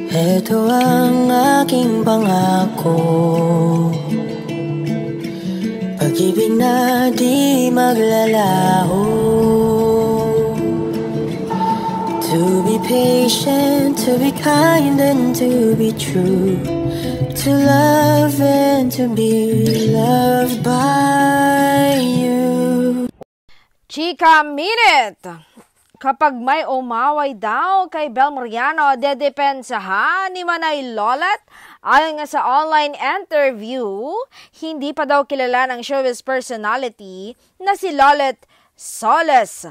Ito ang aking pangako, pag-ibig na di maglalaho. To be patient, to be kind and to be true, to love and to be loved by you. Chika Minute! Kapag may umaway daw kay Bel Mariano, dedepensahan ni Manay Lolet. Ayon nga sa online interview, hindi pa daw kilala ng showbiz personality na si Lolet Soles.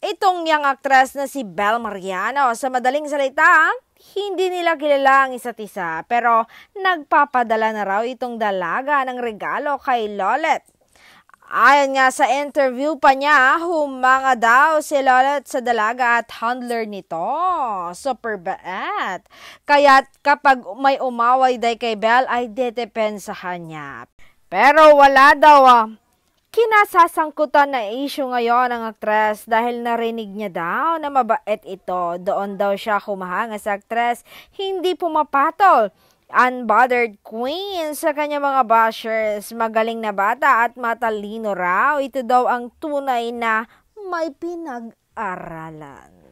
Itong young actress na si Bel Mariano, sa madaling salita, hindi nila kilala ang isa't isa, pero nagpapadala na raw itong dalaga ng regalo kay Lolet. Ayon nga sa interview pa niya, humanga daw si Lolet sa dalaga at handler nito. Super bait. Kaya't kapag may umaway day kay Bel ay dedepensahan niya. Pero wala daw kinasasangkutan na issue ngayon ng aktres dahil narinig niya daw na mabait ito. Doon daw siya humahanga sa aktres, hindi pumapatol. Unbothered queen sa kanya mga bashers, magaling na bata at matalino raw. Ito daw ang tunay na may pinag-aralan.